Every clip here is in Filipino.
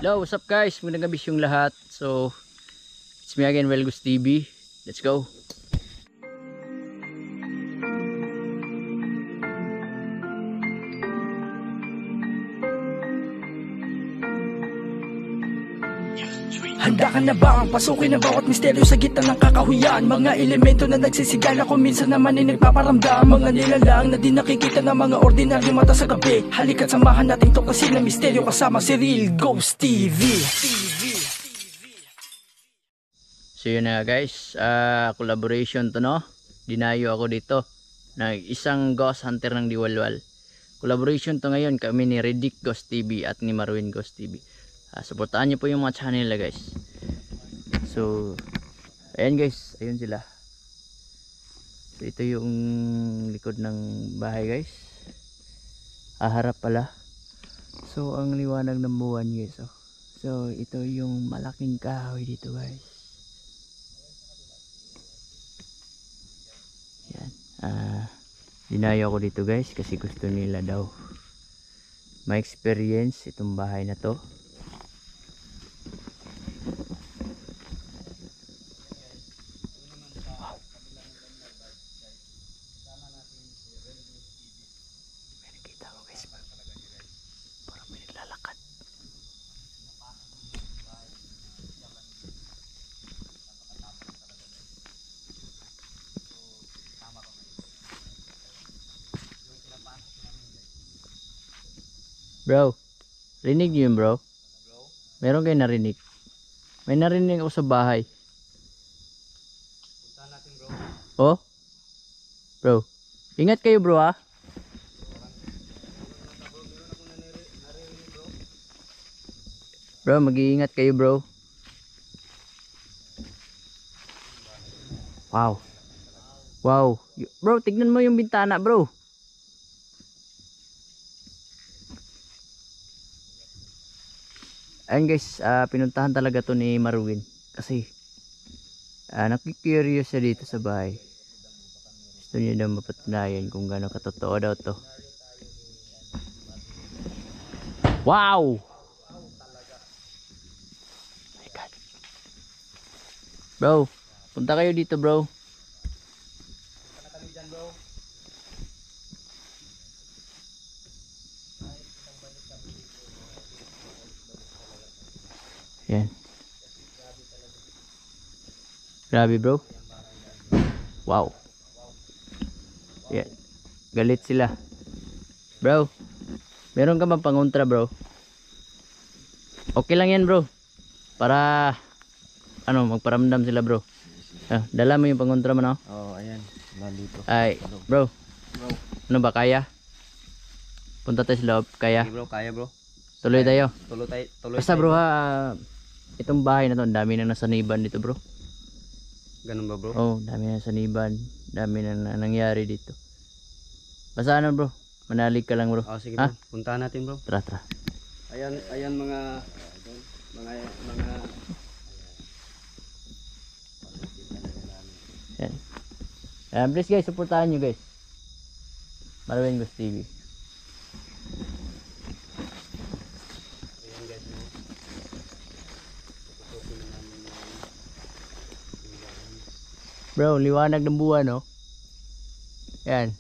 Hello, what's up guys? Magandang gabi yung lahat. So, it's me again, Welgus TV. Let's go. Handa ka na ba ang pasukin ang bawat misteryo sa gitna ng kakahuyan? Mga elemento na nagsisigala kung minsan naman ay nagpaparamdam. Mga nilalang na di nakikita ng mga ordinaryo mata sa gabi. Halika't samahan natin tuklasin ang misteryo kasama si Real Ghost TV. So yun na guys, collaboration to no. Dinayo ako dito ng isang ghost hunter ng Diwalwal. Collaboration to ngayon kami ni Riddick Ghost TV at ni Marwin Ghost TV. Supportahan nyo po yung mga channel nila guys. So ayan guys, ayun sila. So ito yung likod ng bahay guys. Harap pala. So ang liwanag ng buwan guys. So ito yung malaking kahoy dito guys. Yan. Dinayo ako dito guys kasi gusto nila daw ma-experience itong bahay na to. Bro, rinig nyo yun bro? Meron kayo narinig? May narinig ako sa bahay. Punta natin bro. Oh? Bro, ingat kayo bro ha? Bro, mag-iingat kayo bro. Wow. Wow. Bro, tignan mo yung bintana bro. Ayun guys, pinuntahan talaga to ni Marwin kasi nakikurious siya dito sa bahay. Gusto niya daw mapatunayan kung gaano katotoo daw to. Wow! My God. Bro, punta kayo dito bro. Yan. Grabe bro. Wow. Yan. Galit sila. Bro, meron ka bang pangontra bro? Okay lang yan bro. Para magparamdam sila bro. Dala mo yung pangontra mo no? Oh, ayan. Nandito. Ay, bro. Ano ba kaya? Punta tayo sa loob, kaya? Okay bro, kaya bro. Tuloy tayo. Tuloy Basta tayo, bro itong bahay na to, ang dami na nasaniban dito bro. Ganun ba bro? Oh, dami na nasaniban, dami na nangyari dito. Basta bro, manalig ka lang bro. Oh, sige bro. Puntahan natin bro. Tara. Ayan mga Yan. Please guys, supportahan nyo guys. Marwin Ghost TV. Bro, liwanag ng buwan no. Yan.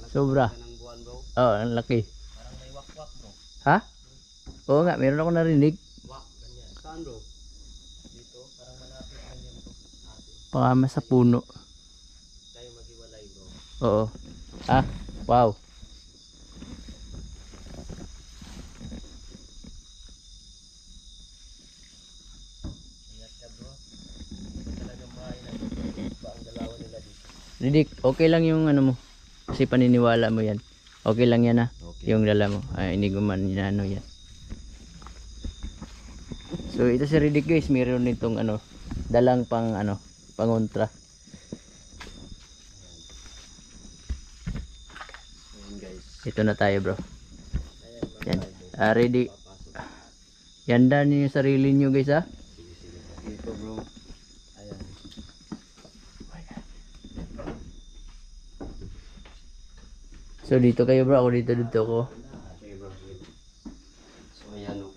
Sobra. ng buwan bro. Oh, ang laki. Parang may wakwak bro. Ha? Oo nga, meron ako narinig. Wak, ganyan. Saan bro? Dito, parang malapit ganyan bro. Pakama sa puno. Tayo maghiwalay bro. Oo. Wow. Ingat ka bro. Ito talagang bahay na ba ang dalawa nila dito. Riddick, okay lang yung mo. Kasi paniniwala mo yan. Okay lang yan Okay. Yung dala mo. Hindi ko man inano yan. So ito si Riddick guys, mayroon nitong dalang pangontra. Ayan guys. Ito na tayo bro. Ayan. Yan. Ready. Yanda niyo yung sarili niyo guys ha. Dito bro. Ayan. So dito kayo bro, ako dito ko. Sige bro. So ayan o.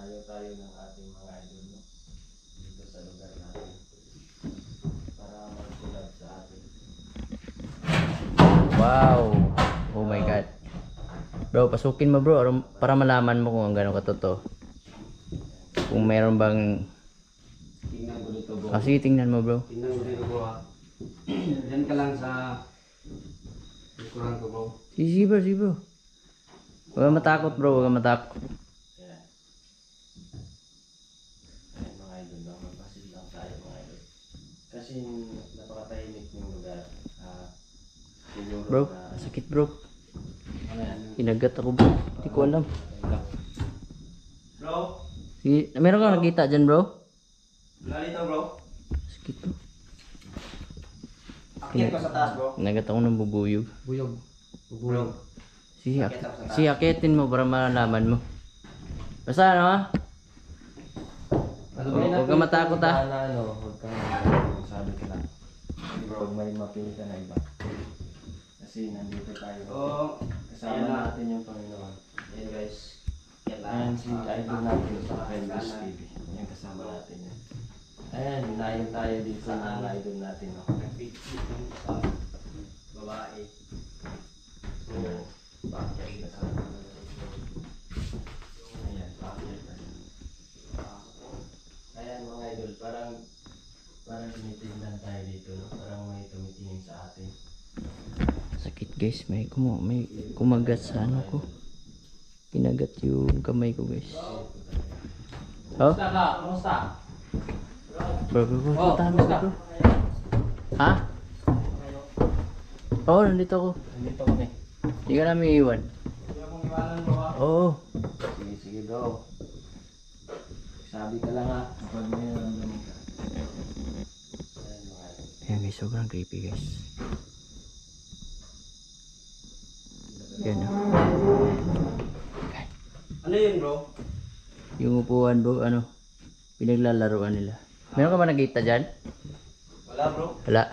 Dinayo tayo ng ating mga idol, no? Dito sa lugar natin. Para magtulad sa atin. Wow. Oh my god. Bro, pasukin mo bro para malaman mo kung gaano katotoo. Kung meron bang Tingnan ko dito, bro. sige, tingnan mo bro. Tingnan ko dito, bro, ha. Diyan ka lang sa likuran ko, bro. Sige bro, sige bro. Huwag kang matakot bro, huwag kang matakot. Ayan. Ayan, mga idol, no? Magpasil lang tayo, mga idol. Kasi napakatahimik ng lugar. Siguro Bro, na... sakit bro. Ano yan? Kinagat ako bro. Hindi ko alam. Bro, Sige, meron kang nakita dyan bro? wala dito, bro. Sakit bro. Akyat ko sa taas, bro. Kinagat ako ng bubuyog. Buyog. Bro. Sige, Akyat ako sa taas. sige, akitin mo para malalaman mo. Basta ano ha? Huwag kang matakot, ha? Huwag kang sabi ka lang. Bro, may mapili ka na iba. Kasi nandito tayo. Kasama natin yung Panginoon. Ayan guys. Ayan si idol natin sa Renbus TV. Ayan kasama natin yan. Ayan, hinayon tayo dito ng idol natin. Babae. So, bakit kasama natin. Ayan, bakit ayan mga idol, parang tinitingnan tayo dito, no? Parang may tumitingin sa atin. Sakit guys, may kumagat sa ano ko. Kinagat yung kamay ko guys. Oh? Kumusta? Bro, puntahan mo bro. Ha? Oo, nandito ako. Nandito kami. Hindi ka namin iiwan. Hindi akong iwanan, bro, ha? Oo. Sige, sige, bro. Sabi ka lang, ha? Kapag may naramdaman ka. Ayan, mga idol. Ayan guys, sobrang creepy guys. Yan o. Ano yun, bro? Yung upuan bro, ano, pinaglalaruan nila. Meron ka ba nakita dyan? Wala, bro. Wala.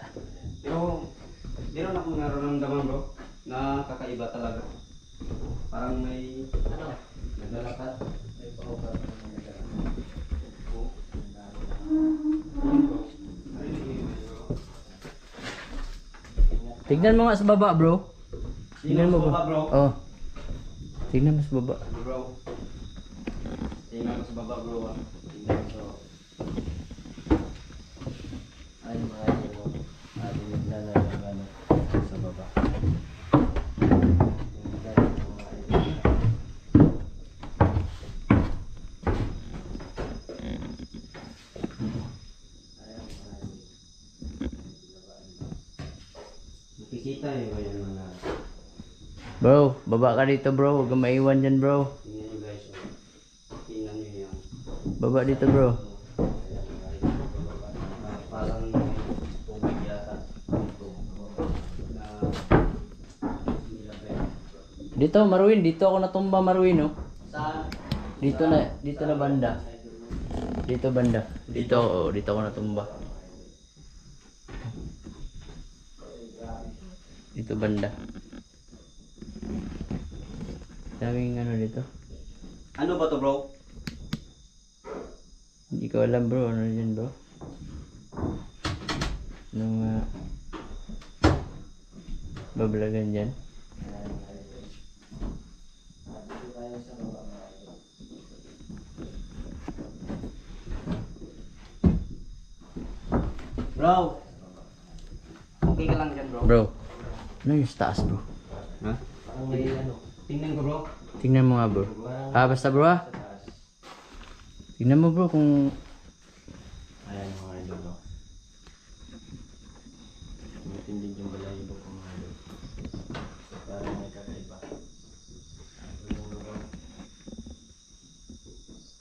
Pero, meron akong nararamdaman, bro, na kakaiba talaga. Parang may, naglalakad. May paupat na naglalakad. Oo. Tignan mo nga sa baba bro. Tignan mo Baba, bro. Oh. Tignan mo sa baba. Bro. Tingnan ko sa baba, bro, ha? Tingnan ko sa... Ay, mga idol, no? Ating naglalalaman, ano, sa baba. Tingnan ko, mga idol. Ayan, mga idol. Nakikita niyo ba yung mga... Bro, baba ka dito bro. Huwag kang maiwan dyan bro. Tingnan niyo guys, oh. Tingnan niyo yan. Baba dito bro. Ayan, mga idol, bababa. Parang tubig yata. Na nilagay. Dito Marwin, dito ako natumba Marwin oh. Saan? Dito na banda. Dito banda. Dito oh, dito ako natumba. Dito banda. Daming ano dito. Ano ba to, bro? Hindi ko alam bro, ano dyan bro. Nung babalagan dyan. Dito tayo sa baba, mga idol. Bro! Okay ka lang dyan, bro? Bro, ano yung sa taas bro? Ha? Parang may ano. Tingnan ko, bro. Tingnan mo nga bro. Basta bro ha. Sa taas. Tingnan mo bro kung Ayan, mga idol, no? Tumitindig yung balahibo ko, mga idol. Parang may kakaiba. Ano yung bro?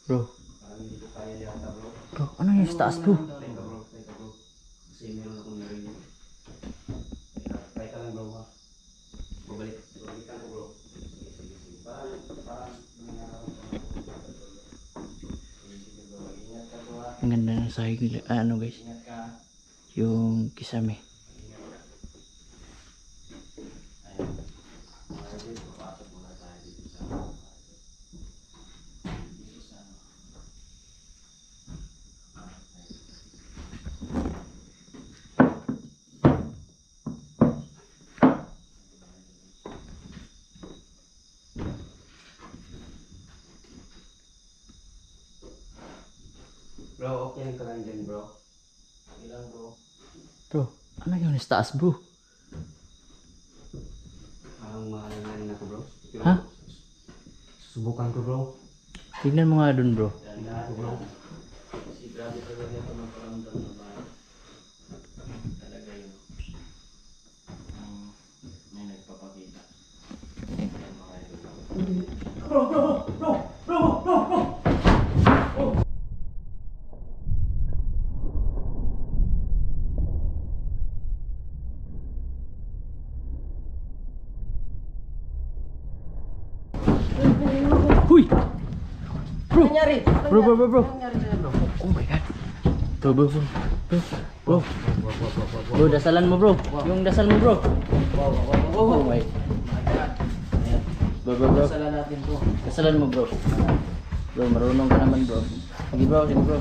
bro. Parang hindi ko kaya yata, bro. Bro, ano yung sa taas bro? Teka, bro. Teka, bro. Kasi meron akong narinig. Teka lang, bro, ha? Babalikan ko, bro. Sige, sige, sige. Parang nangyarapan ko. Sige, sige, bro. Ingat ka, bro, ha? Ang ganda ng sahig nila. Ano guys? Ingat ka. Yung kisame. Ingat ka. Ayan. Mga idol, papasok muna tayo dito sa dito sa Bro, okay ka lang dyan bro. Okay lang bro. Bro, ano yung nasa taas bro? Parang maalanganin ako bro. Pero, Ha? susubukan ko bro. Tignan mo nga dun bro. Tingnan ko bro. Kasi grabe talaga ito ng paramdam na ba. Talaga yun. May nagpapakita. Yan mga idol. Huy! Bro! Nangyari? Bro. Nangyari sa'yo bro? Oh my god. Bro. Bro, dasalan mo bro. Yung dasal mo bro. Oh my. Bro. Sala natin bro. Dasalan mo bro. Bro, marunong ka naman bro. Sige bro. Bro.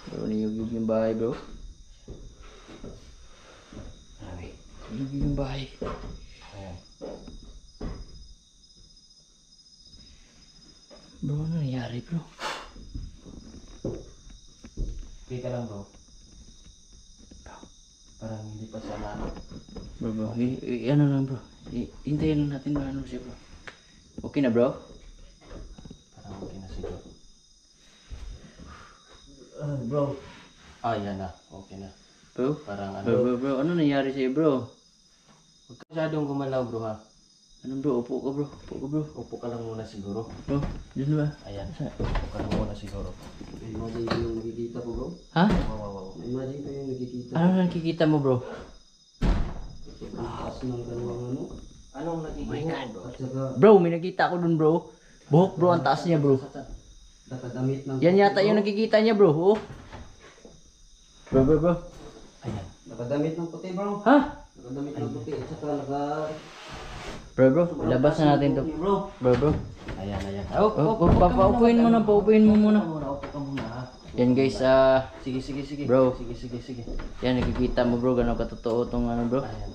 Bro, niyog yung bahay bro. Niyog yung bahay. Ayan. Bro, ano nangyari bro? Okay ka lang bro. Parang hindi pa sana. Bro, ano lang bro. Hintayin lang natin na ano siya bro. Okay na bro? Parang okay na siguro. Bro. Yan na. Okay na. Bro? Parang Bro, ano nangyari sa'yo bro? Huwag ka masyadong gumalaw bro ha. Ano bro? Upo ka bro. Upo ka lang muna siguro. Bro, dun ba? Ayan. Upo ka lang muna siguro. Imagine ko yung nakikita ko bro. Ha? Wow. Imagine ko yung nakikita. Ano nakikita mo bro? Ang taas ng dalawang ano. Anong nakikita? Oh my God. At saka Bro, may nakita ako dun bro. Buhok bro, ang taas niya bro. nakadamit ng Yan yata yung nakikita niya bro. Oh. Bro. Ayan. Nakadamit ng puti bro. Ha? Nakadamit ng puti. At saka naka... Bro, labas na natin to. Bro. Bro. Ayan. Paupuin mo muna. Upo ka muna ha. Yan guys, Sige. Bro. Sige. yan nakikita mo bro, gano'ng katotoo tong ano bro. Ayan.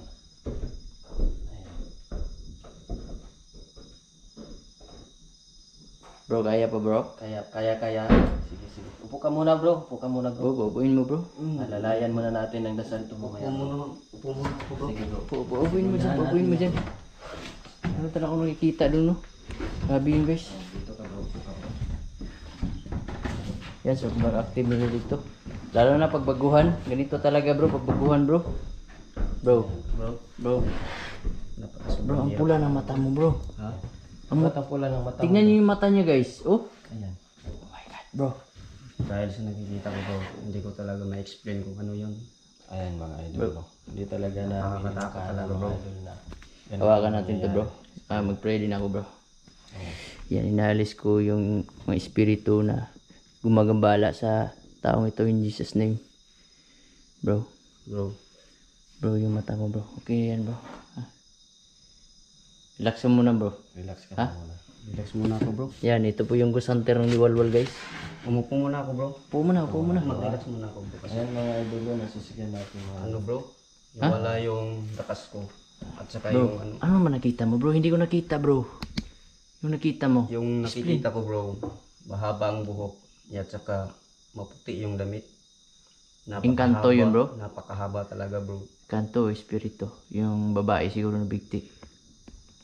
Bro, kaya pa bro? Kaya. Sige. Upo ka muna bro. Bro, paupuin mo bro. Alalayan muna natin ng dasal ito mamaya. Upo muna bro. Sige bro. Paupuin mo dyan. Ano talaga akong nakikita dun no? Grabe yun guys. Dito ka bro. Upo ka bro. Yan, sobrang active nila dito. Lalo na pagbaguhan. Ganito talaga bro, pagbaguhan bro. Bro, ang pula ng mata mo bro. Ha? Ang Ang pula ng mata. Tingnan niyo yung mata niya guys. Oh. Ayan. Oh my god bro. Dahil sa nakikita ko bro, hindi ko talaga ma-explain kung ano yun. Ayan mga idol bro. Hindi talaga na nakakatakot talaga bro. Hawakan natin to bro. Mag-pray din ako bro. Yan, inalis ko yung mga espiritu na gumagambala sa taong ito in Jesus name. Bro, yung mata mo bro. Okay yan bro. Relax mo muna bro. Relax ka Ha? muna. Relax muna ako bro. Yan, ito po yung Ghost Hunter ng Liwalwal guys. Umupo muna ako bro. Upo muna. Mag-relax muna ako bro. Ayan mga idol bro, nasisigyan natin mga ano bro? Wala yung lakas ko. At saka Bro, yung ano. ano man nakita mo bro? Hindi ko nakita bro. Yung nakita mo. Yung nakikita ko bro, mahaba ang buhok. At saka maputi yung damit. Engkanto yun, bro? Napakahaba talaga bro. Kanto, espiritu. Yung babae siguro na bigti.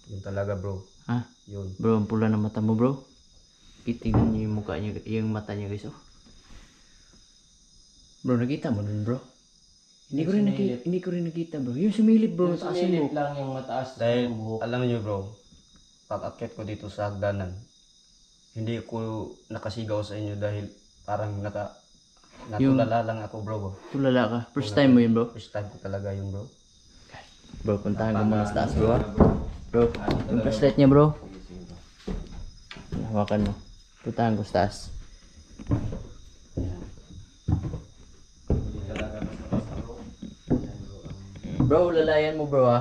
Yun talaga bro. Ha? Yun. Bro, ang pula ng mata mo bro. Itingnan niyo yung mukha niya, yung mata niya guys oh. Bro, nakita mo dun bro? Hindi ko rin nakita bro. Yung sumilip bro, taas mo. lang yung mataas. Dahil alam niyo bro, pag akyat ko dito sa hagdanan, hindi ko nakasigaw sa inyo dahil parang natulala lang ako bro. Tulala ka. First time mo yun bro? First time ko talaga yun bro. Bro, puntahan ko muna sa taas bro ha. Bro, yung flashlight niya bro. Hawakan mo. Puntahan ko sa taas. Bro, lalayan mo bro ha.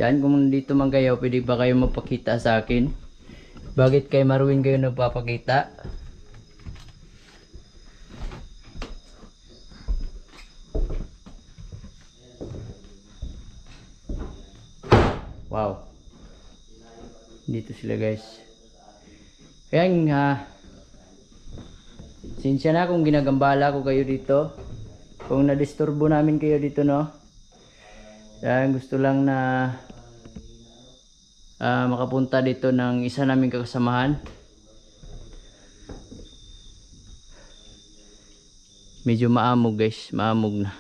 Diyan kung dito man kayo, pwede ba kayo mapakita sa akin? Bakit kay Marwin kayo nagpapakita? Wow. Dito sila guys. Kaya sinsya na kung ginagambala ko kayo dito. Kung nadisturbo namin kayo dito, no. Kaya gusto lang na makapunta dito ng isa naming kakasamahan. Medyo maamog guys, maamog na.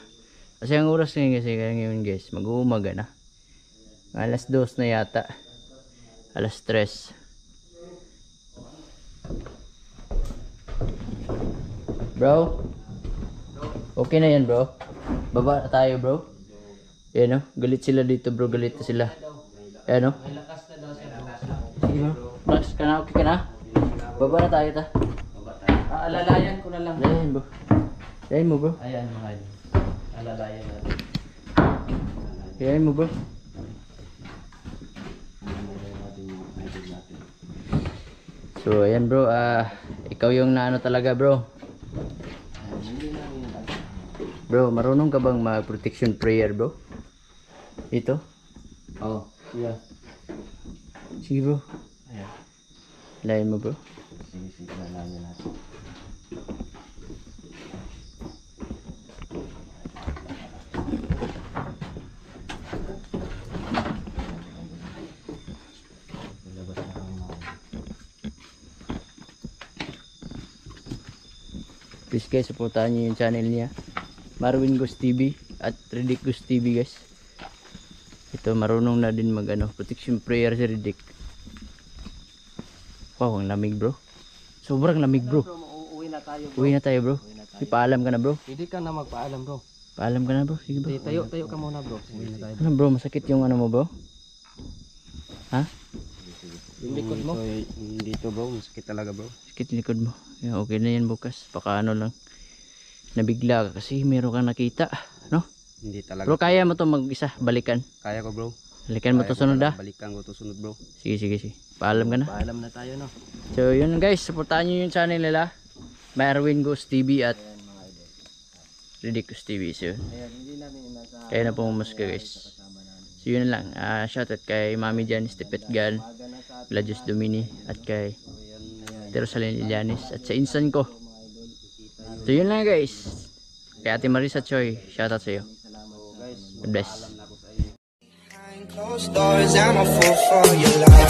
Kasi ang oras ngayon guys, mag-uumaga na. Alas 2 na yata. Alas 3. Bro? Okay na yan bro? Baba na tayo bro? Yan o, galit sila dito bro, galit na sila. Yan o. Sige bro, relax ka na, okay ka na? Baba na tayo ta. Alalayan ko na lang. Dayan bro. Dayan mo bro. Ayan mga idol. Alalayan natin. Dayan mo bro. So ayan bro, ikaw yung naano talaga bro. Bro, marunong ka bang mag-protection prayer bro? Ito? Oh, yeah. Sige bro. Ayan. Layan mo bro. Sige, alalayan natin. Please guys, supportahan nyo yung channel niya, Marwin Ghost TV at Riddick Ghost TV guys. Ito, marunong na din mag protection prayer si Riddick. Wow, ang lamig bro. Sobrang lamig bro. Uuwi na tayo bro. Uwi na tayo bro. Paalam ka na bro. Hindi ka na magpaalam bro. Paalam ka na bro. Sige bro. Tayo ka muna bro. Uwi na tayo. Ano bro, masakit yung ano mo bro? Ha? Yung likod mo? Dito bro, masakit talaga bro. Sakit yung likod mo. Yeah, okay na yan bukas. Baka ano lang. Nabigla ka kasi meron kang nakita. No? Hindi talaga. Bro, kaya mo to mag-isa. Balikan. Kaya ko bro. Balikan mo to sunod ah. Balikan ko to sunod bro. Sige, sige, sige. Paalam ka na. Paalam na tayo no. So yun guys, supportahan nyo yung channel nila, Marwin Ghost TV at Riddick Ghost TV. So kaya na po mamuska guys. So yun lang, shoutout kay Mami Janice Tipet Gan, Gladius Domini at kay Terosalin Ilianis at sa insan ko. So yun lang guys, kay Ate Marisa Choi, shoutout sa iyo. God bless. Closed doors, I'm a fool for your love.